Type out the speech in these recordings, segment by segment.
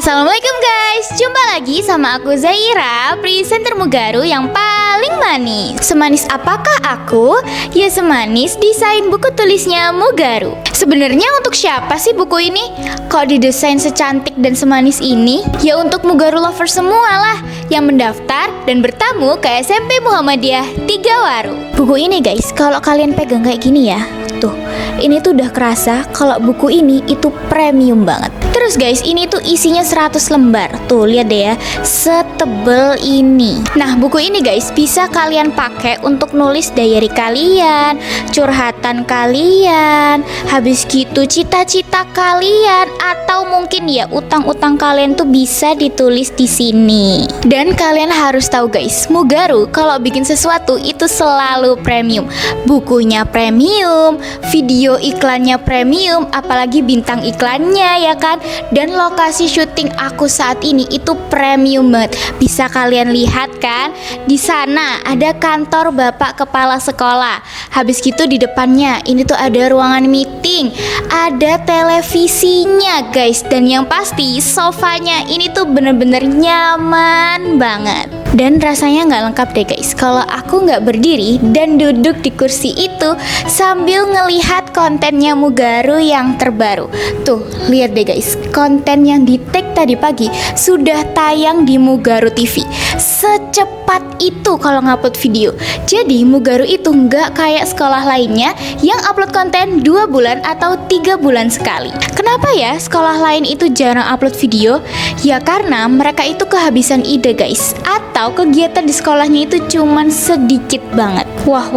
Assalamualaikum guys, jumpa lagi sama aku Zaira, presenter Mugaru yang paling manis. Semanis apakah aku? Ya semanis desain buku tulisnya Mugaru. Sebenarnya untuk siapa sih buku ini? Kok didesain secantik dan semanis ini? Ya untuk Mugaru lovers semua lah yang mendaftar dan bertamu ke SMP Muhammadiyah 3 Waru. Buku ini guys, kalau kalian pegang kayak gini ya, tuh, ini tuh udah kerasa kalau buku ini itu premium banget. Terus guys, ini tuh isinya 100 lembar. Tuh, lihat deh ya, setebel ini. Nah, buku ini guys bisa kalian pakai untuk nulis diary kalian, curhatan kalian, habis gitu cita-cita kalian, atau mungkin ya utang-utang kalian tuh bisa ditulis di sini. Dan kalian harus tahu guys, Mugaru kalau bikin sesuatu itu selalu premium. Bukunya premium, video iklannya premium, apalagi bintang iklannya ya kan. Dan lokasi syuting aku saat ini itu premium banget. Bisa kalian lihat kan? Di sana ada kantor Bapak Kepala Sekolah. Habis gitu di depannya ini tuh ada ruangan meeting, ada televisinya guys. Dan yang pasti sofanya ini tuh bener-bener nyaman banget. Dan rasanya nggak lengkap deh guys kalau aku nggak berdiri dan duduk di kursi itu sambil ngelihat kontennya Mugaru yang terbaru. Tuh, lihat deh guys, konten yang di tag tadi pagi sudah tayang di Mugaru TV. Secepat itu kalau ngupload video. Jadi Mugaru itu nggak kayak sekolah lainnya yang upload konten 2 bulan atau 3 bulan sekali. Kenapa ya sekolah lain itu jarang upload video? Ya karena mereka itu kehabisan ide guys, atau kegiatan di sekolahnya itu cuman sedikit banget. Wah,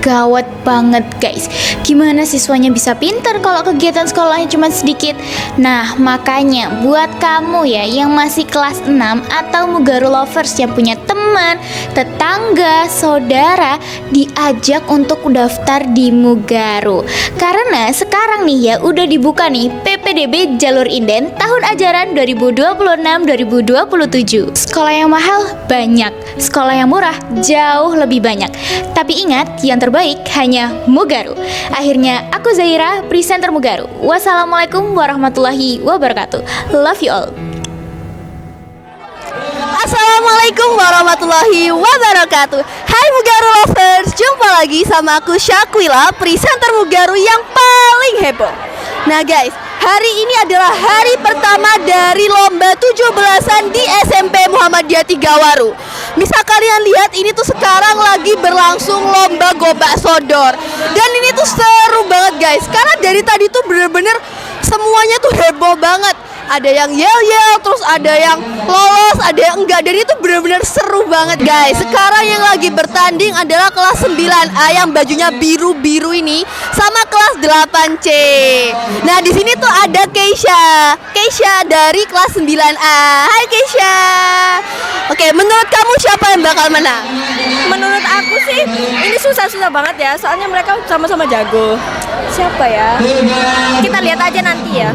gawat banget guys. Gimana siswanya bisa pintar kalau kegiatan sekolahnya cuma sedikit? Nah, makanya buat kamu ya yang masih kelas 6 atau Mugaru lovers yang punya teman, tetangga, saudara, diajak untuk daftar di Mugaru. Karena sekarang nih ya udah dibuka nih PPDB jalur inden tahun ajaran 2026-2027. Sekolah yang mahal banyak, sekolah yang murah jauh lebih banyak. Tapi ingat, yang terbaik hanya Mugaru. Akhirnya aku Zaira, presenter Mugaru. Wassalamualaikum warahmatullahi wabarakatuh. Love you all. Assalamualaikum warahmatullahi wabarakatuh. Hai Mugaru lovers, jumpa lagi sama aku Syakwila, presenter Mugaru yang paling heboh. Nah guys, hari ini adalah hari pertama dari lomba 17-an di SMP Muhammadiyah 3 Waru. Bisa kalian lihat ini tuh sekarang lagi berlangsung lomba gobak sodor. Dan ini tuh seru banget guys, karena dari tadi tuh bener-bener semuanya tuh heboh banget. Ada yang yel-yel, terus ada yang lolos, ada yang enggak. Dan itu benar-benar seru banget guys. Sekarang yang lagi bertanding adalah kelas 9A yang bajunya biru-biru ini sama kelas 8C. Nah, di sini tuh ada Keisha dari kelas 9A. Hai Keisha. Oke, menurut kamu siapa yang bakal menang? Menurut aku sih ini susah-susah banget ya, soalnya mereka sama-sama jago. Siapa ya? Kita lihat aja nanti ya.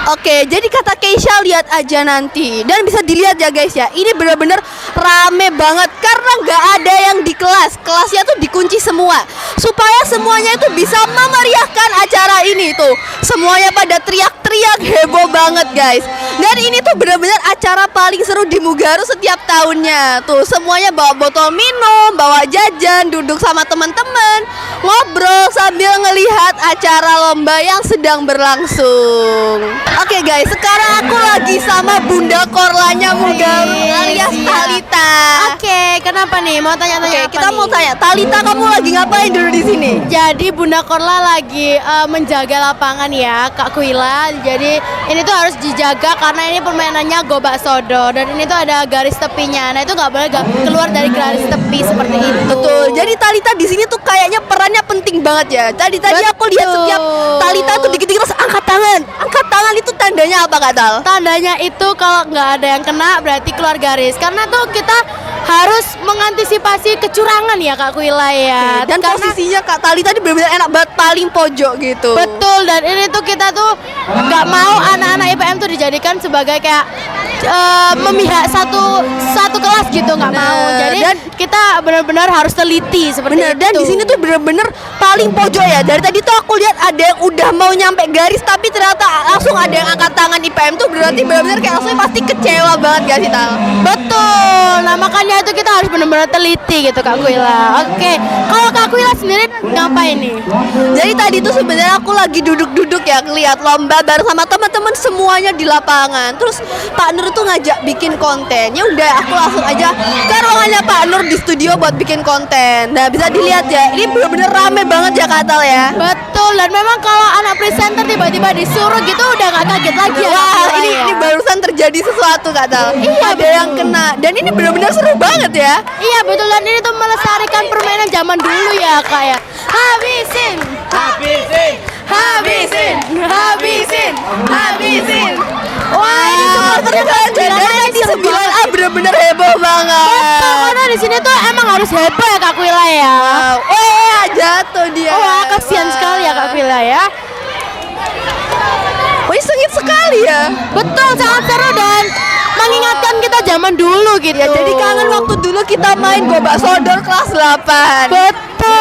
Oke, jadi kata Keisha lihat aja nanti. Dan bisa dilihat ya guys ya, ini bener-bener rame banget karena nggak ada yang di kelas. Kelasnya tuh dikunci semua supaya semuanya itu bisa memeriahkan acara ini tuh. Semuanya pada teriak-teriak, heboh banget guys. Dan ini tuh bener-bener acara paling seru di Mugaru setiap tahunnya. Tuh semuanya bawa botol minum, bawa jajan, duduk sama teman-teman, ngobrol sambil ngelihat acara lomba yang sedang berlangsung. Oke guys, sekarang aku lagi sama Bunda Korlanya Mugaru alias Talita. Oke, kenapa nih? Mau tanya-tanya apa Kita nih? mau tanya, Talita kamu lagi ngapain dulu di sini? Jadi Bunda Korla lagi menjaga lapangan ya, Kak Kuila. Jadi ini tuh harus dijaga karena ini permainannya gobak sodor dan ini tuh ada garis tepinya. Nah itu nggak boleh keluar dari garis tepi seperti itu. Betul. Jadi Talita di sini tuh kayaknya perannya penting banget ya. Tadi aku lihat setiap Talita tuh dikit-dikit langsung angkat tangan. Angkat tangan itu tandanya apa Kak Tal? Tandanya itu kalau nggak ada yang kena berarti keluar garis. Karena tuh kita harus mengantisipasi kecurangan ya Kak Kuila ya. Dan karena posisinya Kak Talita ini benar-benar enak banget, paling pojok gitu. betul, dan ini tuh kita tuh nggak mau anak-anak IPM tuh dijadikan sebagai kayak memihak satu kelas gitu, nggak mau. Jadi dan kita benar-benar harus teliti seperti bener, itu. dan di sini tuh bener-bener paling pojok ya. Dari tadi tuh aku lihat ada yang udah mau nyampe garis tapi ternyata langsung ada yang angkat tangan IPM tuh, berarti bener-bener kayak langsung pasti kecewa banget gak sih Tal? Betul. Nah makanya itu kita harus benar-benar teliti gitu Kak Kuila. Oke, kalau Kak Kuila sendiri ngapain nih? Jadi tadi tuh sebenarnya aku lagi duduk-duduk ya, ngeliat lomba bareng sama teman-teman semuanya di lapangan. Terus Pak Nur tuh ngajak bikin konten. Ya udah, aku langsung aja ke ruangannya Pak Nur di studio buat bikin konten. Nah bisa dilihat ya, ini bener-bener rame banget ya Kak Tal ya. Betul, dan memang kalau anak presenter tiba-tiba disuruh gitu udah gak kaget lagi ya. Kak Wah, Kuila ini, ya. ini barusan terjadi sesuatu Kak Tal. Iya, Ada yang kena dan ini bener-bener seru banget ya. Iya betul, dan ini tuh melestarikan permainan zaman dulu ya Kak ya. Habisin, habisin, habisin, habisin. Wah, ini supporternya Kalian sembilan di 9A bener-bener heboh banget. Betul, karena di sini tuh emang harus heboh ya Kak Kuila ya. Wow. Jatuh dia. Wah, kasihan sekali ya Kak Kuila ya. Wih, sengit sekali ya. Betul, sangat seru dan mengingatkan kita zaman dulu gitu. Ya, jadi kangen waktu dulu kita main gobak sodor kelas 8. Betul.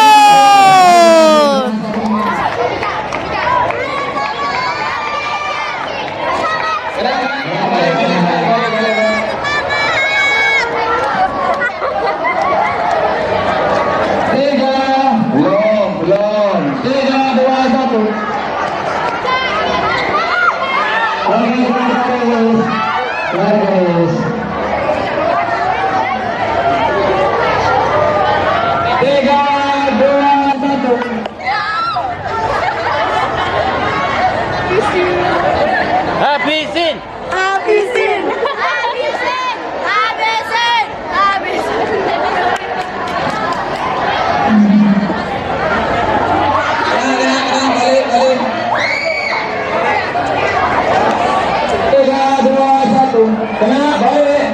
Belum. 3, 2, 1. Oke, garis. 3, 2, 1. Habisin. Habisin, habisin, habisin. Balik. 3, 2, 1. Kena balik.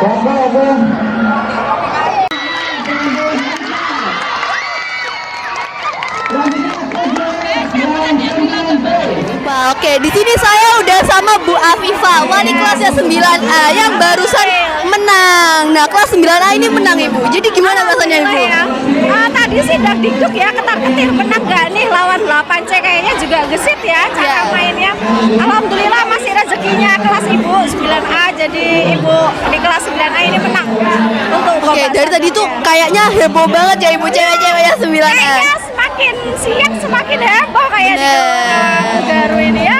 Oke. Wah, oke, di sini saya udah sama Bu Afifa, wali kelasnya 9A yang barusan menang. Nah, kelas 9A ini menang Ibu. Jadi gimana rasanya Ibu? Tadi sih dikduk ya, ketar-ketir menang gak nih lawan 8C, kayaknya juga gesit ya cara mainnya. Alhamdulillah masih rezekinya kelas Ibu 9A, jadi Ibu di kelas 9A ini menang untuk Oke, dari tadi tuh kayaknya heboh banget ya Ibu, cewek-ceweknya 9A. kayaknya semakin siang semakin heboh kayak di Garu ini ya.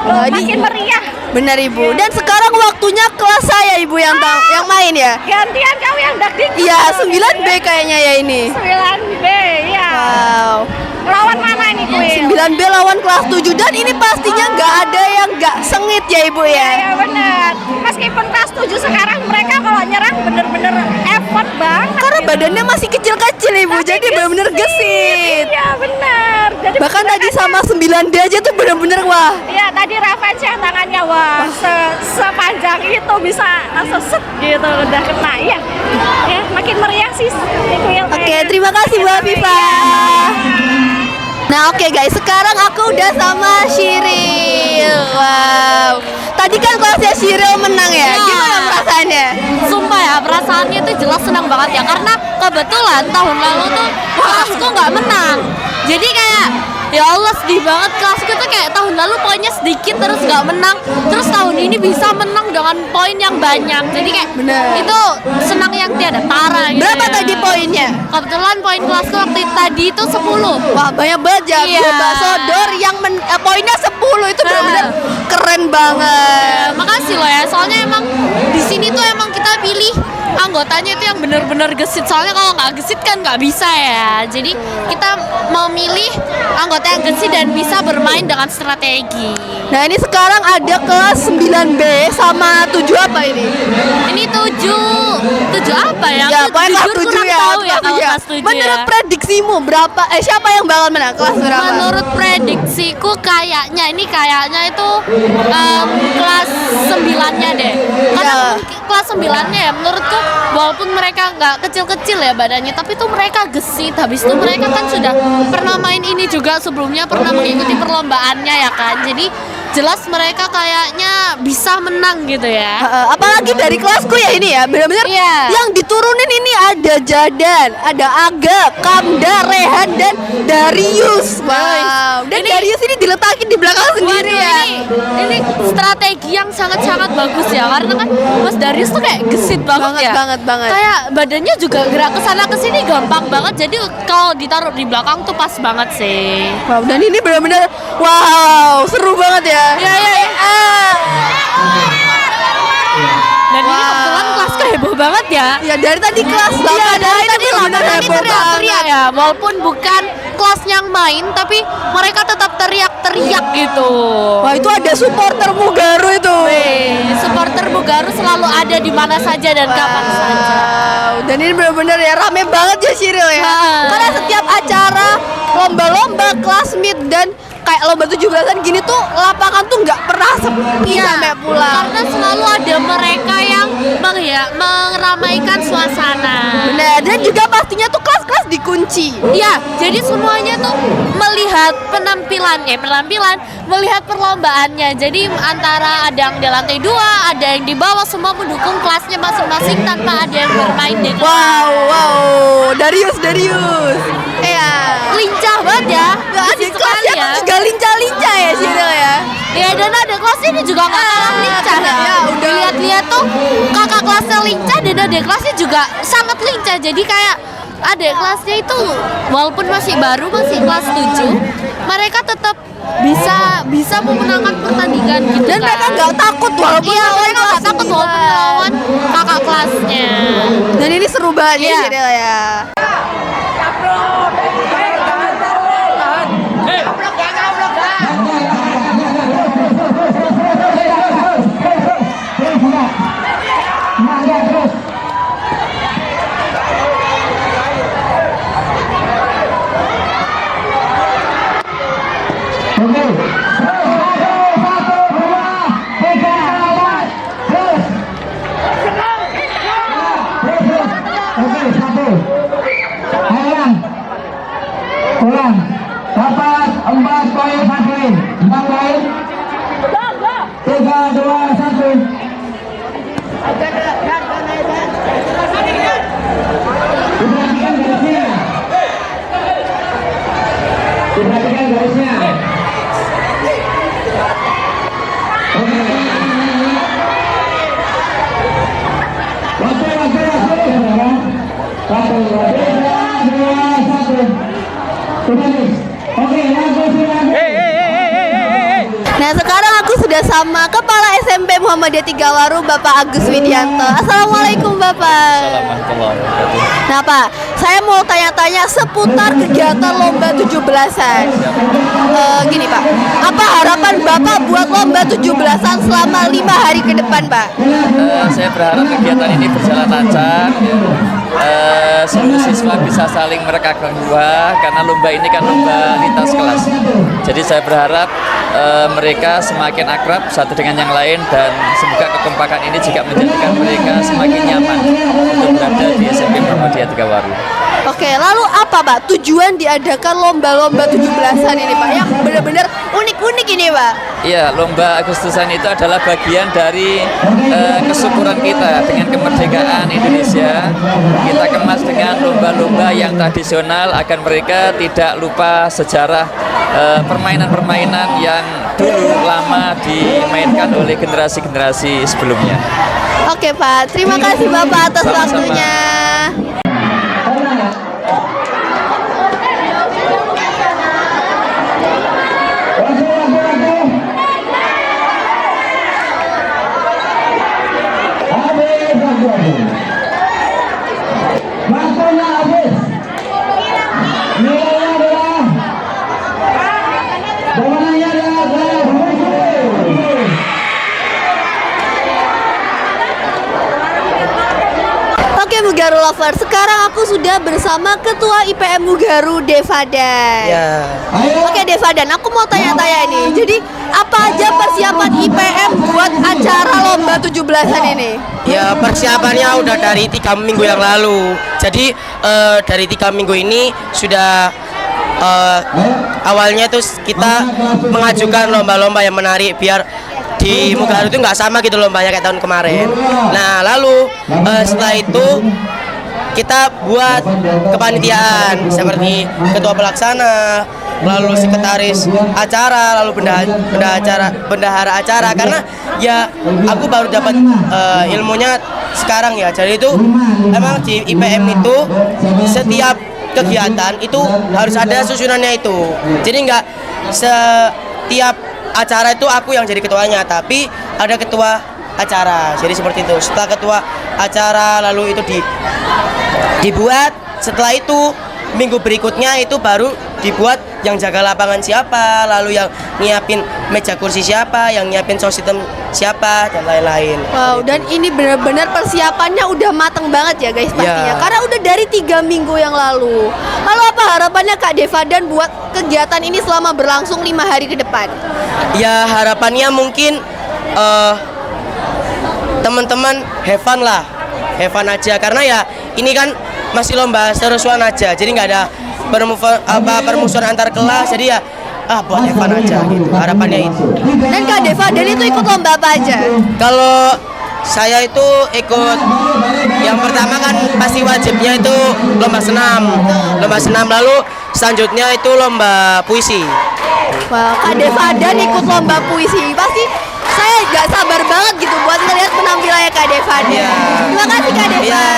Wah, ini Makin meriah. benar Ibu. Dan sekarang waktunya kelas saya Ibu yang main ya. Gantian kau yang dikduk. Iya, 9B kayaknya ya ini. 9B ya. Wow. Lawan mana ini Kuil? 9B lawan kelas 7 dan ini pastinya nggak ada yang nggak sengit ya Ibu ya. Ya benar. Meskipun kelas 7 sekarang mereka kalau nyerang bener-bener effort banget. Karena gitu. badannya masih kecil-kecil Ibu, Tapi jadi bener-bener gesit. Iya benar. Jadi Bahkan bener tadi kan sama 9D aja tuh bener-bener wah. Iya tadi Rafens yang tangannya wah sepanjang itu bisa langsung set gitu udah kena ya. Ya makin meriah sih. Oke, terima kasih Bu Afifah. Nah oke guys, sekarang aku udah sama Shiril. Wow. Tadi kan kelasnya Shiril menang ya. Gimana perasaannya? Sumpah ya, perasaannya itu jelas senang banget ya, karena kebetulan tahun lalu tuh kelasku nggak menang. Jadi kayak ya Allah sedih banget, kelasku tuh kayak tahun lalu poinnya sedikit terus nggak menang, terus tahun ini bisa menang dengan poin yang banyak. Jadi kayak Bener. itu senang yang tiada tara gitu. Berapa ya. tadi poinnya? Kebetulan poin kelasku waktu tadi itu 10. Wah banyak banget ya. Iya. Gobak sodor yang poinnya 10 itu benar-benar keren banget. Makasih loh ya, soalnya emang di sini tuh emang kita pilih anggotanya itu yang bener-bener gesit. Soalnya kalau nggak gesit kan nggak bisa ya. Jadi kita memilih anggota yang gesit dan bisa bermain dengan strategi. Nah ini sekarang ada kelas 9B sama 7 apa ini? Ini 7 apa ya? Ya Aku pokoknya kelas jujur 7 kurang ya. tahu ya kelas kalau 7 ya. kelas 7 Menurut ya. prediksimu berapa? Siapa yang bakal menang? Kelas berapa? Menurut prediksiku kayaknya itu kelas 9-nya deh. Karena Ya. kelas 9-nya ya menurutku walaupun mereka nggak kecil-kecil ya badannya, tapi tuh mereka gesit. Habis itu mereka kan sudah pernah main ini juga sebelumnya, pernah mengikuti perlombaannya ya kan. Jadi jelas mereka kayaknya bisa menang gitu ya. Apalagi dari kelasku ya ini ya, benar-benar Iya. yang diturunin ini ada Jadan, ada Agap, Kamda, Rehan dan Darius. Wow. Dan Darius ini diletakin di belakang sendiri Waduh, ya. ini strategi yang sangat-sangat bagus ya, karena kan Mas Darius tuh kayak gesit banget ya. Banget. Kayak badannya juga gerak kesana kesini gampang banget, jadi kalau ditaruh di belakang tuh pas banget sih. Wow, dan ini benar-benar wow, seru banget ya. Iya. Dan ini kebetulan kelasku heboh banget ya. Ya dari tadi kelas 8 Iya, dari tadi benar-benar ini heboh teriak-teriak banget. ya, walaupun bukan kelas yang main, tapi mereka tetap teriak-teriak gitu. Wah, itu ada supporter Mugaru itu. Supporter Mugaru selalu ada di mana saja dan kapan saja. Wow, dan ini benar-benar ya rame banget ya Cyril ya. Karena setiap acara lomba-lomba kelas meet dan kayak lomba 17-an gini tuh lapangan tuh nggak pernah sepi sampai pulang. Karena selalu ada mereka yang meramaikan suasana. Benar, dan juga pastinya tuh kelas-kelas dikunci. Iya, jadi semuanya tuh melihat penampilan, melihat perlombaannya. Jadi antara ada yang di lantai 2, ada yang di bawah, semua mendukung kelasnya masing-masing tanpa ada yang bermain di kelas. Wow, Darius. Iya. Lincah banget ya. Di Gesit kelasnya sekali tuh juga lincah-lincah ya Cyril ya. Ya, dan ada kelas ini juga nggak kalah lincah. ya, udah. Lihat-lihat tuh kakak kelasnya lincah dan adik kelasnya juga sangat lincah. Jadi kayak adik kelasnya itu walaupun masih baru, masih kelas 7, mereka tetap bisa memenangkan pertandingan gitu. Dan mereka nggak takut walaupun Iya, lawan mereka nggak kelas takut 9. walaupun lawan kakak kelasnya. Dan ini seru banget ya Iya. Cyril ya. Ulang, dapat 4 poin Fadlin, 4 poin. 3, 2, 1. Diperhatikan garisnya. Diperhatikan garisnya. Oke. Waktu. 1, 2, 1. Oke, Nah sekarang aku sudah sama Kepala SMP Muhammadiyah Tigawaru Bapak Agus Widianto. Assalamualaikum Bapak. Nah Pak, saya mau tanya-tanya seputar kegiatan lomba 17-an. Gini Pak, apa harapan Bapak buat lomba 17-an selama 5 hari ke depan Pak? Saya berharap kegiatan ini berjalan lancar. Seluruh siswa bisa saling merekatkan dua karena lomba ini kan lomba lintas kelas. Jadi saya berharap mereka semakin akrab satu dengan yang lain dan semoga kekompakan ini juga menjadikan mereka semakin nyaman untuk berada di SMP Muhammadiyah Tigawaru. Oke, lalu apa Pak tujuan diadakan lomba-lomba 17-an ini Pak? Yang benar-benar unik-unik ini Pak. Iya, lomba Agustusan itu adalah bagian dari kesyukuran kita dengan kemerdekaan Indonesia. Kita kemas dengan lomba-lomba yang tradisional agar mereka tidak lupa sejarah permainan-permainan yang dulu lama dimainkan oleh generasi-generasi sebelumnya. Oke Pak, terima kasih Bapak atas Sama-sama. waktunya. Waktunya habis. Nilainya adalah pemenangnya adalah Oke Mugaru Lover, sekarang aku sudah bersama Ketua IPM Mugaru Devadan. Ya, Oke Devadan, aku mau tanya-tanya nih. Jadi apa aja persiapan IPM buat acara lomba 17-an ini? ya persiapannya udah dari 3 minggu yang lalu. Jadi dari 3 minggu ini sudah awalnya itu kita mengajukan lomba-lomba yang menarik biar di Mugaru itu nggak sama gitu lombanya kayak tahun kemarin. Nah lalu setelah itu kita buat kepanitiaan seperti ketua pelaksana, lalu sekretaris acara, lalu bendahara acara, karena ya aku baru dapat ilmunya sekarang ya. Jadi itu emang di IPM itu setiap kegiatan itu harus ada susunannya itu. Jadi nggak setiap acara itu aku yang jadi ketuanya, tapi ada ketua acara. Jadi seperti itu. Setelah ketua acara lalu itu dibuat, setelah itu minggu berikutnya itu baru dibuat yang jaga lapangan siapa, lalu yang nyiapin meja kursi siapa, yang nyiapin sound system siapa, dan lain-lain. Wow, dan ini benar-benar persiapannya udah mateng banget ya guys pastinya. Ya. Karena udah dari 3 minggu yang lalu. Lalu apa harapannya Kak Deva dan buat kegiatan ini selama berlangsung 5 hari ke depan? Ya harapannya mungkin teman-teman have fun lah, have fun aja, karena ya ini kan masih lomba seru-seruan aja, jadi nggak ada permusuhan antar kelas, jadi ya buat have fun aja gitu, harapannya itu. Dan Kak Deva dan itu ikut lomba apa aja? Kalau saya itu ikut yang pertama kan pasti wajibnya itu lomba senam, lalu selanjutnya itu lomba puisi. Wow, Kak Deva dan ikut lomba puisi, pasti saya nggak sabar banget gitu buat ngeliat penampilannya Kak Deva. Iya. Terima kasih Kak Deva. Iya.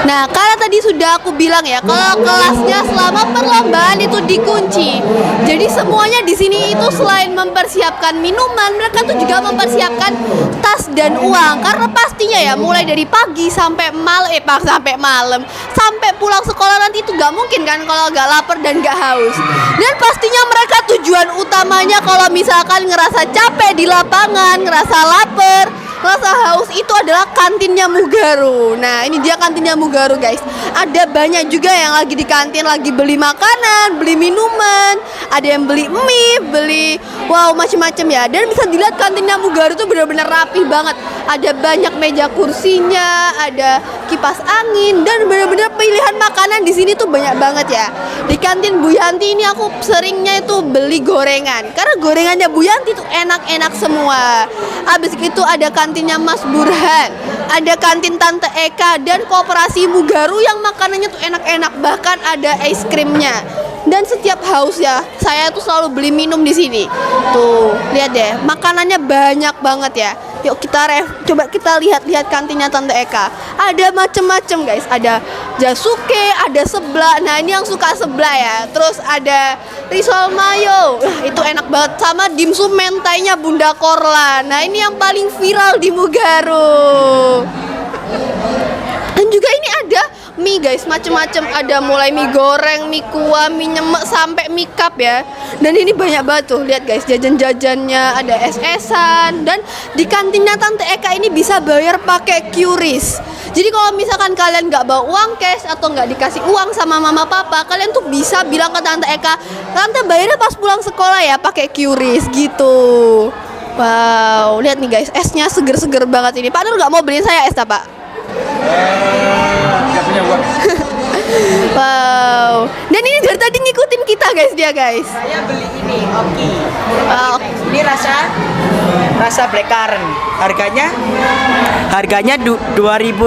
Nah, karena tadi sudah aku bilang ya, kalau kelasnya selama perlombaan itu dikunci. Jadi semuanya di sini itu selain mempersiapkan minuman, mereka tuh juga mempersiapkan tas dan uang. Karena pastinya ya, mulai dari pagi sampai malam, sampai pulang sekolah nanti itu gak mungkin kan kalau gak lapar dan gak haus. Dan pastinya mereka tujuan utamanya kalau misalkan ngerasa capek di lapangan, ngerasa lapar, rasa haus itu adalah kantinnya Mugaru. Nah, ini dia kantinnya Mugaru, guys. Ada banyak juga yang lagi di kantin, lagi beli makanan, beli minuman, ada yang beli mie, beli macam-macam ya. Dan bisa dilihat kantinnya Mugaru itu benar-benar rapi banget. Ada banyak meja kursinya, ada kipas angin, dan benar-benar pilihan makanan di sini tuh banyak banget ya. Di kantin Bu Yanti ini aku seringnya itu beli gorengan, karena gorengannya Bu Yanti tuh enak-enak semua. Habis itu ada kantinnya Mas Burhan, ada kantin Tante Eka, dan Koperasi Mugaru yang makanannya tuh enak-enak, bahkan ada es krimnya. Dan setiap haus ya, saya tuh selalu beli minum di sini. Tuh, lihat deh, makanannya banyak banget ya. Yuk coba kita lihat kantinnya Tante Eka. Ada macem-macem guys, ada jasuke, ada seblak. Nah ini yang suka seblak ya. Terus ada risol mayo, itu enak banget. Sama dimsum mentainya Bunda Korla. Nah ini yang paling viral di Mugaru. Dan juga ini ada mie guys, macem-macem. Ada mulai mie goreng, mie kuah, mie nyemek, sampai mie cup ya. Dan ini banyak banget tuh, lihat guys, jajan-jajannya, ada es-esan. Dan di kantinnya Tante Eka ini bisa bayar pakai QRIS. Jadi kalau misalkan kalian nggak bawa uang cash atau nggak dikasih uang sama mama papa, kalian tuh bisa bilang ke Tante Eka, Tante bayarnya pas pulang sekolah ya pakai QRIS gitu. Wow, lihat nih guys, esnya seger-seger banget ini. Pak Nur nggak mau beliin saya es tak, Pak? Nggak punya uang. Wow, dan ini dari tadi ngikutin kita guys, dia guys. Saya beli ini, oke. Wow. Ini rasa blackcurrant. Harganya 2.000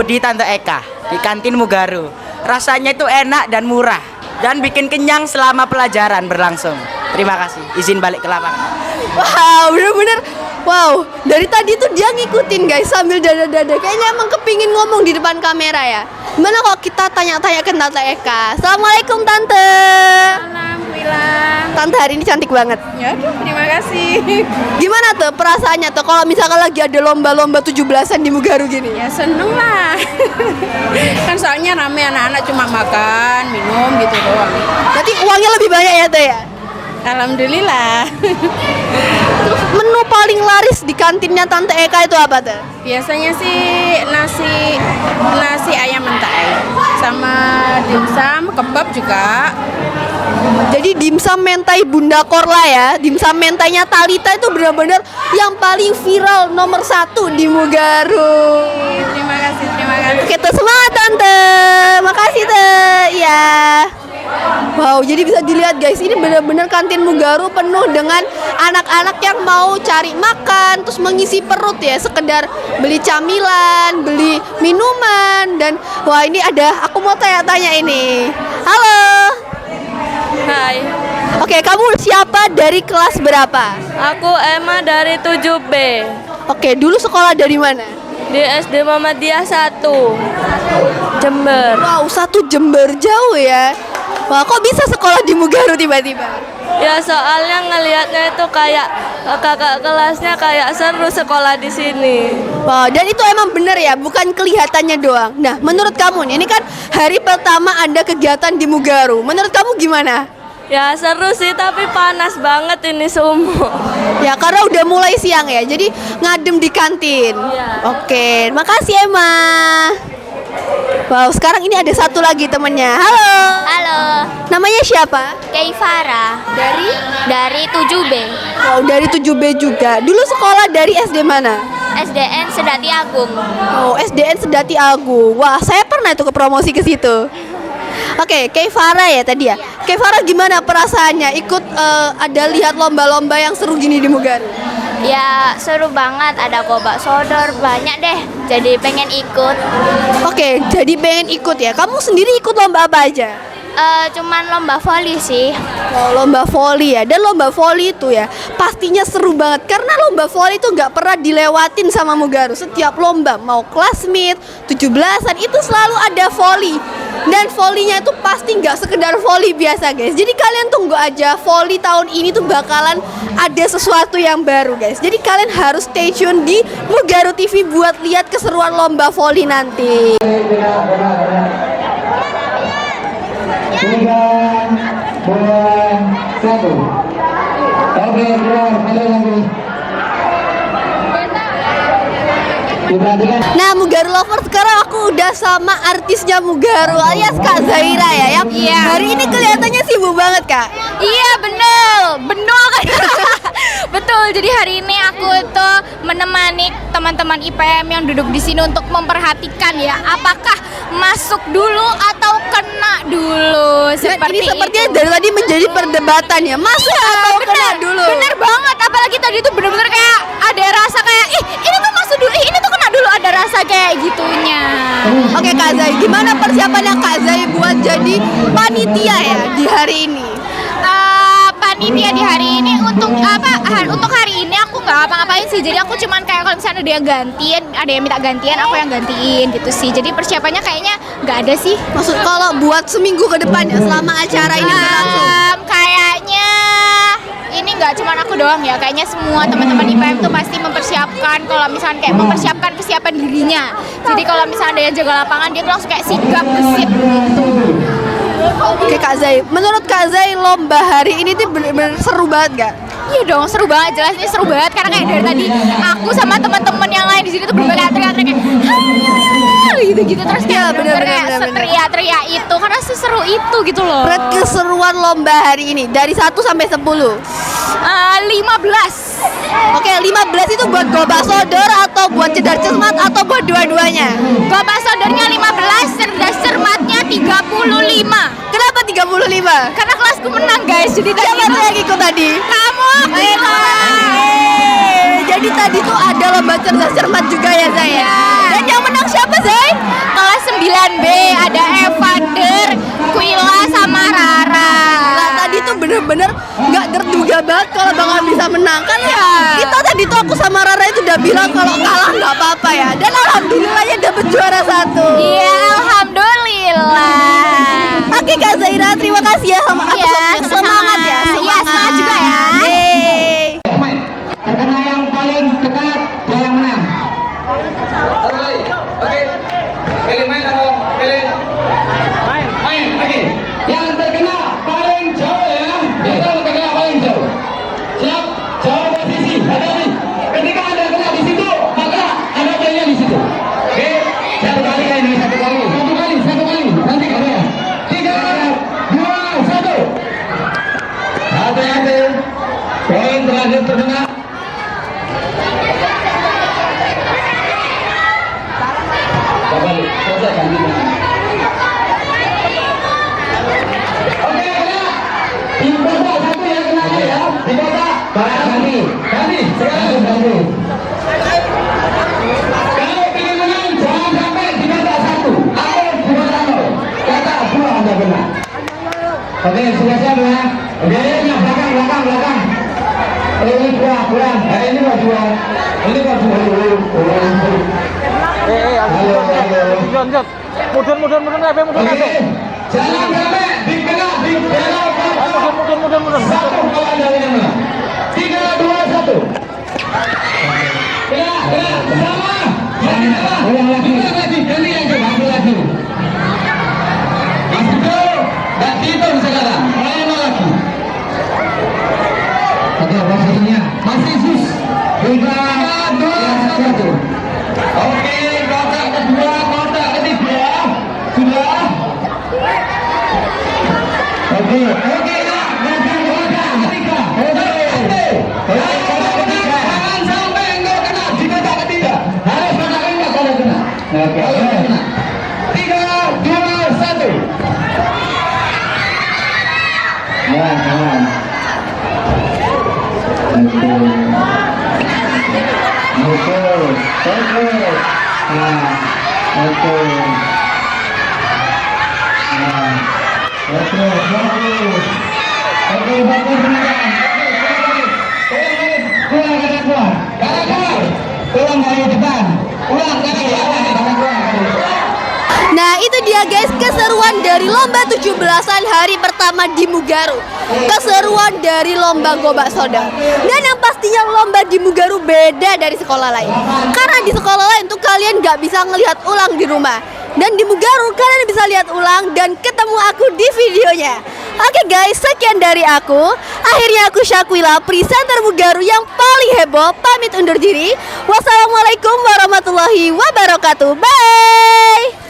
di Tante Eka di kantin Mugaru. Rasanya itu enak dan murah dan bikin kenyang selama pelajaran berlangsung. Terima kasih. Izin balik ke lapangan. Wow, bener-bener. Wow, dari tadi tuh dia ngikutin guys sambil dada-dada. Kayaknya emang kepingin ngomong di depan kamera ya. Gimana kalau kita tanya-tanya ke Tante Eka? Assalamualaikum Tante. Alhamdulillah. tante hari ini cantik banget. Ya, terima kasih. Gimana tuh perasaannya tuh kalau misalkan lagi ada lomba-lomba 17-an di Mugaru gini? Ya seneng lah. Kan soalnya rame anak-anak cuma makan, minum gitu doang. Berarti uangnya lebih banyak ya tuh ya? Alhamdulillah. Terus menu paling laris di kantinnya Tante Eka itu apa tuh? Biasanya sih nasi ayam mentai sama dimsum, kebab juga. Jadi dimsum mentai Bunda Korla ya. Dimsum mentainya Talita itu benar-benar yang paling viral nomor 1 di Mugaru. Terima kasih, terima kasih. Oke tuh, semangat Tante. Makasih tuh. Ya. Wow, jadi bisa dilihat guys, ini benar-benar kantin Mugaru penuh dengan anak-anak yang mau cari makan, terus mengisi perut ya, sekedar beli camilan, beli minuman, dan wah ini aku mau tanya-tanya ini. Halo. Hai, Oke, kamu siapa dari kelas berapa? aku Emma dari 7B Oke, dulu sekolah dari mana? di SD Muhammadiyah 1 Jember. Wow, 1 Jember, jauh ya. Wah, kok bisa sekolah di Mugaru tiba-tiba? Ya soalnya ngelihatnya itu kayak kakak kelasnya kayak seru sekolah di sini. Wah, dan itu emang bener ya, bukan kelihatannya doang. Nah, menurut kamu nih, ini kan hari pertama ada kegiatan di Mugaru. Menurut kamu gimana? Ya seru sih tapi panas banget ini sumur. Ya, karena udah mulai siang ya, jadi ngadem di kantin. Iya. Oke, makasih Emma. Wow, sekarang ini ada satu lagi temennya. Halo. Halo, Namanya siapa? Keifara dari 7B Wow, dari 7B juga. Dulu sekolah dari SD mana? SDN Sedati Agung. Oh, SDN Sedati Agung. Wah, saya pernah tuh ke promosi ke situ. Oke, Keifara ya tadi ya. Keifara gimana perasaannya ikut ada lihat lomba-lomba yang seru gini di Mugaru? Ya seru banget, ada gobak sodor banyak deh. Jadi pengen ikut. Oke, jadi pengen ikut ya. Kamu sendiri ikut lomba apa aja? Cuman lomba voli sih. Oh, lomba voli ya. Dan lomba voli itu ya pastinya seru banget karena lomba voli itu nggak pernah dilewatin sama Mugaru. Setiap lomba mau classmeet, 17-an itu selalu ada voli. Dan volinya itu pasti nggak sekedar voli biasa guys. Jadi kalian tunggu aja, voli tahun ini tuh bakalan ada sesuatu yang baru guys. Jadi kalian harus stay tune di Mugaru TV buat lihat keseruan lomba voli nanti. 3, 2, 1. Oke, keluar, halo lagi. Diperhatikan. Nah, Mugaru Lover, sekarang aku udah sama artisnya Mugaru alias Kak Zaira ya, yang hari ini kelihatannya sibuk banget Kak. Iya bener kan. Betul, jadi hari ini aku tuh menemani teman-teman IPM yang duduk di sini untuk memperhatikan ya, apakah masuk dulu atau kena dulu. Dan ini sepertinya dari tadi menjadi perdebatan ya, masuk atau kena dulu. Bener banget, apalagi tadi tuh bener-bener kayak ada rasa kayak ini tuh masuk dulu, ini tuh kena dulu, ada rasa kayak gitunya. Oke Kak Zai, gimana persiapannya Kak Zai buat jadi panitia ya di hari ini? Panitia di hari ini untuk apa? Untuk hari ini aku nggak apa-apain sih. Jadi aku cuman kayak kalau misalnya ada yang gantian, ada yang minta gantian, aku yang gantiin gitu sih. Jadi persiapannya kayaknya nggak ada sih. Maksud kalau buat seminggu ke depannya selama acara ini berlangsung? Kayaknya ini nggak cuman aku doang ya. Kayaknya semua teman-teman IPM tuh pasti mempersiapkan. Kalau misalnya kayak mempersiapkan kesiapan dirinya. Jadi kalau misalnya ada yang jaga lapangan, dia tuh langsung kayak sigap gesit gitu. Oke Kak Zai, menurut Kak Zai lomba hari ini tuh bener-bener seru banget gak? Iya dong, seru banget, jelas ini seru banget karena kayak dari tadi aku sama teman-teman yang lain di sini tuh bener-bener kayak teriak-teriak gitu-gitu terus kayak bener-bener kayak teriak-teriak itu karena seseru itu gitu loh. Keseruan lomba hari ini dari 1 sampai 10. 15. Oke, 15 itu buat gobak sodor atau buat cedar cermat atau buat dua-duanya? Gobak sodornya 15, cerdas cermatnya 35. Kenapa 35? Karena kelasku menang guys, jadi tadi Siapa tuh yang ikut tadi? kamu Jadi tadi tuh ada lomba cerdas cermat juga ya Zai ya? Dan yang menang siapa Zai? kelas 9B ada Evander, Kuila sama Rara. Nah tadi tuh bener-bener nggak terduga banget kalau bakal bisa menang kan ya. Kita tadi tuh aku sama Rara itu udah bilang kalau kalah nggak apa-apa ya. Dan alhamdulillahnya dapet juara 1. Iya, alhamdulillah. Oke Kak Zaira, terima kasih ya sama aku. Iya, Semangat ya, Iya, semangat. Poin terakhir terkena. Kembali, selesai ganti. Oke, kena. Tim kotak satu yang kena ya. Tim kotak. Ganti. Ganti. Sekarang ganti. Kalau ingin menang, jangan sampai di kotak satu. Atau di kotak nol. Kotak dua Anda kena. Oke, sudah siap ya. Oke, yang belakang. Ini kurang. Ini kok dua. Ini kok dua. Halo. Mundur kafe. Jangan sampai dikena mundur. Satu kalau Anda ingin menang. 3, 2, 1. Kena. Sama. Ulang lagi. Ganti yang ke satu lagi. Masuk dulu. Dan hitung sekarang. Lama lagi. Oke, posisinya masih sus. 3, 2, 1. Oke, kotak kedua, kotak ketiga. Sudah. Oke, nah, kotak ketiga. Oke, kotak ketiga. Jangan sampai engkau kena di kotak ketiga. Harus kotak ketiga kalau kena. Oke, 3, 2, 1. Jangan. Nah itu dia guys keseruan dari lomba 17-an hari pertama di Mugaru. Keseruan dari lomba Gobak Soda. Dan yang pastinya lomba di Mugaru beda dari sekolah lain. Karena di sekolah lain tuh kalian gak bisa ngelihat ulang di rumah. Dan di Mugaru kalian bisa lihat ulang dan ketemu aku di videonya. Oke guys, sekian dari aku. Akhirnya aku Syakwila, presenter Mugaru yang paling heboh, pamit undur diri. Wassalamualaikum warahmatullahi wabarakatuh. Bye.